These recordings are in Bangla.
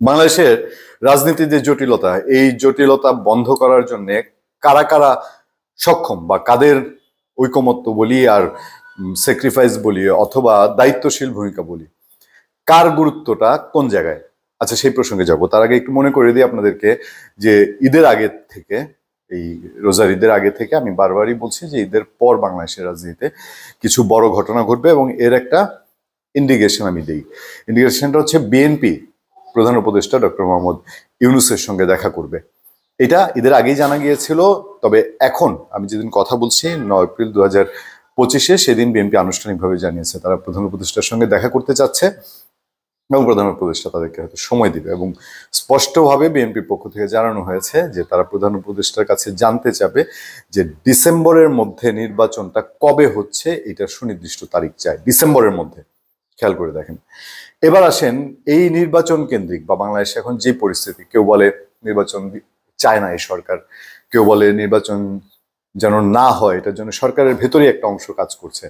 বাংলাদেশের রাজনীতির যে জটিলতা, এই জটিলতা বন্ধ করার জন্য কারা কারা সক্ষম বা কাদের ঐকমত্য বলি আর স্যাক্রিফাইস বলি অথবা দায়িত্বশীল ভূমিকা বলি, কার গুরুত্বটা কোন জায়গায়? আচ্ছা, সেই প্রসঙ্গে যাব। তার আগে একটু মনে করে দিই আপনাদেরকে যে ঈদের আগে থেকে, এই রোজার ঈদের আগে থেকে আমি বারবারই বলছি যে ঈদের পর বাংলাদেশের রাজনীতিতে কিছু বড় ঘটনা ঘটবে এবং এর একটা ইন্ডিকেশন আমি দিই। ইন্ডিকেশনটা হচ্ছে বিএনপি প্রধান উপদেষ্টা ডক্টর মোহাম্মদ ইউনূসের সঙ্গে দেখা করবে। এটা ঈদের আগেই জানা গিয়েছিল, তবে এখন আমি যেদিন কথা বলছি 9 এপ্রিল 2025, সেদিন বিএনপি আনুষ্ঠানিকভাবে জানিয়েছে তারা প্রধান উপদেষ্টার সঙ্গে দেখা করতে চাচ্ছে এবং প্রধান উপদেষ্টা তাদেরকে হয়তো সময় দিবে। এবং স্পষ্টভাবে বিএনপির পক্ষ থেকে জানানো হয়েছে যে তারা প্রধান উপদেষ্টার কাছে জানতে চাবে যে ডিসেম্বরের মধ্যে নির্বাচনটা কবে হচ্ছে, এটা সুনির্দিষ্ট তারিখ চায় ডিসেম্বরের মধ্যে। খেয়াল করে দেখেন। এবার আসেন এই নির্বাচন কেন্দ্রিক বা বাংলাদেশে এখন যে পরিস্থিতি, কেউ বলে নির্বাচন চায় না এই সরকার, কেউ বলে নির্বাচন যেন না হয় এটার জন্য সরকারের ভেতরেই একটা অংশ কাজ করছে,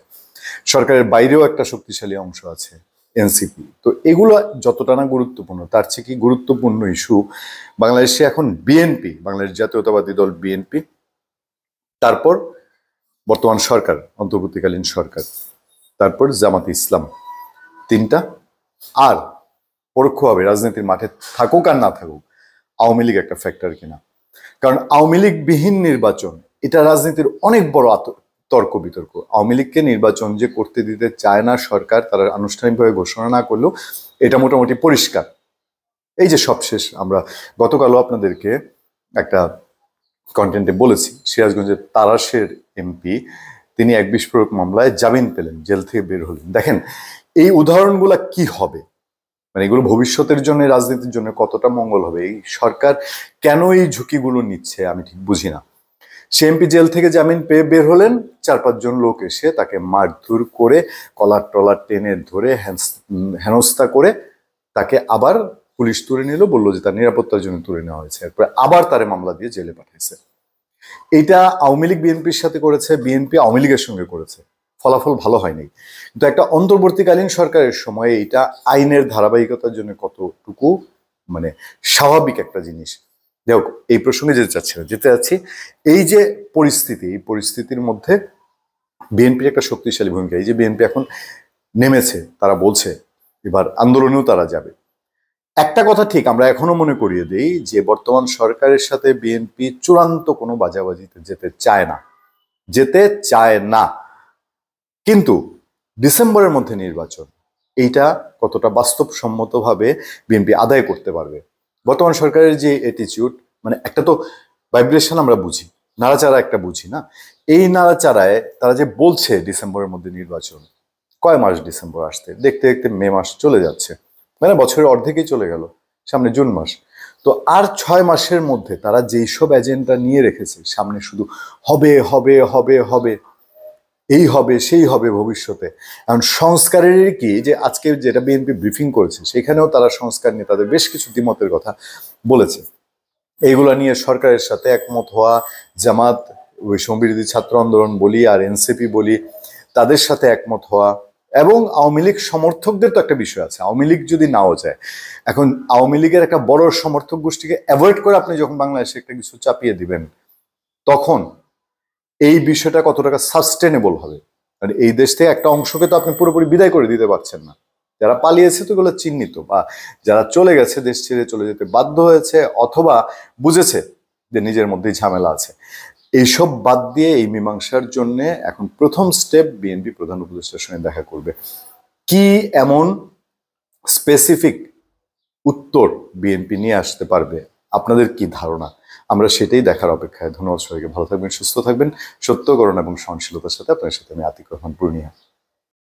সরকারের বাইরেও একটা শক্তিশালী অংশ আছে এনসিপি। তো এগুলো যতটা না গুরুত্বপূর্ণ, তার চেয়ে কি গুরুত্বপূর্ণ ইস্যু বাংলাদেশে এখন বিএনপি, বাংলাদেশ জাতীয়তাবাদী দল বিএনপি, তারপর বর্তমান সরকার অন্তর্বর্তীকালীন সরকার, তারপর জামাতে ইসলাম, তিনটা, আর পরোক্ষভাবে রাজনীতির মাঠে থাকুক আর না থাকুক আওয়ামী লীগ একটা ফ্যাক্টর কিনা। কারণ আওয়ামী লীগ বিহীন নির্বাচন এটা রাজনীতির অনেক বড় তর্ক বিতর্ক। আওয়ামী লীগকে নির্বাচন যে করতে দিতে চায় না সরকার, তারা আনুষ্ঠানিকভাবে ঘোষণা না করলেও এটা মোটামুটি পরিষ্কার। এই যে সবশেষ আমরা গতকালও আপনাদেরকে একটা কন্টেন্টে বলেছি, সিরাজগঞ্জের তারাশের এমপি তিনি এক বিস্ফোরক মামলায় জামিন পেলেন, জেল থেকে বের হলেন। দেখেন এই উদাহরণগুলা কি হবে, মানে এগুলো ভবিষ্যতের জন্য রাজনীতির জন্য কতটা মঙ্গল হবে। এই সরকার কেন এই ঝুঁকিগুলো নিচ্ছে আমি ঠিক বুঝি না। সে এমপি জেল থেকে জামিন পেয়ে বের হলেন, 4-5 জন লোক এসে তাকে মারধর করে কলার টলার টেনে ধরে হেনস্থা করে তাকে আবার পুলিশ তুলে নিল, বললো যে তার নিরাপত্তার জন্য তুলে নেওয়া হয়েছে, এরপরে আবার তারে মামলা দিয়ে জেলে পাঠিয়েছে। এটা আওয়ামী লীগ বিএনপির সাথে করেছে, বিএনপি আওয়ামী লীগের সঙ্গে করেছে, ফলাফল ভালো হয়নি। কিন্তু একটা অন্তর্বর্তীকালীন সরকারের সময়ে এটা আইনের ধারাবাহিকতার জন্য কতটুকু মানে স্বাভাবিক একটা জিনিস। যাই হোক, এই প্রসঙ্গে যেতে যাচ্ছি। এই যে পরিস্থিতি, এই পরিস্থিতির মধ্যে বিএনপির একটা শক্তিশালী ভূমিকা। এই যে বিএনপি এখন নেমেছে, তারা বলছে এবার আন্দোলনেও তারা যাবে। একটা কথা ঠিক, আমরা এখনো মনে করিয়ে দিই যে বর্তমান সরকারের সাথে বিএনপি চূড়ান্ত কোনো বাজাবাজিতে যেতে চায় না। কিন্তু ডিসেম্বরের মধ্যে নির্বাচন, এইটা কতটা বাস্তবসম্মতভাবে বিএনপি আদায় করতে পারবে। বর্তমান সরকারের যে অ্যাটিচিউড, মানে একটা তো ভাইব্রেশন আমরা বুঝি, নাড়াচাড়া একটা বুঝি না, এই নাড়াচাড়ায় তারা যে বলছে ডিসেম্বরের মধ্যে নির্বাচন, কয় মাস ডিসেম্বর আসতে, দেখতে দেখতে মে মাস চলে যাচ্ছে, মানে বছরের অর্ধেকই চলে গেল, সামনে জুন মাস। তো আর 6 মাসের মধ্যে তারা যেই সব এজেন্ডা নিয়ে রেখেছে, সামনে শুধু হবে হবে হবে হবে, এই হবে সেই হবে ভবিষ্যতে। এখন সংস্কারের কি, যে আজকে যেটা বিএনপি ব্রিফিং করেছে সেখানেও তারা সংস্কার নিয়ে তাদের বেশ কিছু দ্বিমতের কথা বলেছে। এইগুলা নিয়ে সরকারের সাথে একমত হওয়া, জামাত, ওই সংবিরোধী ছাত্র আন্দোলন বলি আর এনসিপি বলি, তাদের সাথে একমত হওয়া, এবং আওয়ামী লীগ সমর্থকদের তো একটা বিষয় আছে। আওয়ামী লীগ যদি নাও যায়, এখন আওয়ামী লীগের একটা বড় সমর্থক গোষ্ঠীকে অ্যাভয়েড করে আপনি যখন বাংলাদেশে একটা কিছু চাপিয়ে দিবেন, তখন এই বিষয়টা কত টাকা সাস্টেনেবল হবে। মানে এই দেশ থেকে একটা অংশকে তো আপনি পুরোপুরি বিদায় করে দিতে পারছেন না। যারা পালিয়েছে তো এগুলো চিহ্নিত, বা যারা চলে গেছে, দেশ ছেড়ে চলে যেতে বাধ্য হয়েছে অথবা বুঝেছে যে নিজের মধ্যেই ঝামেলা আছে, এইসব বাদ দিয়ে এই মীমাংসার জন্য এখন প্রথম স্টেপ বিএনপি প্রধান উপদেষ্টার সঙ্গে দেখা করবে। কি এমন স্পেসিফিক উত্তর বিএনপি নিয়ে আসতে পারবে, আপনাদের কি ধারণা? আমরা সেটাই দেখার অপেক্ষায়। ধন্যবাদ সবাইকে, ভালো থাকবেন, সুস্থ থাকবেন। সত্য, করুণা এবং সহনশীলতার সাথে আপনার সাথে আমি আতিক রহমান পূর্ণিয়া।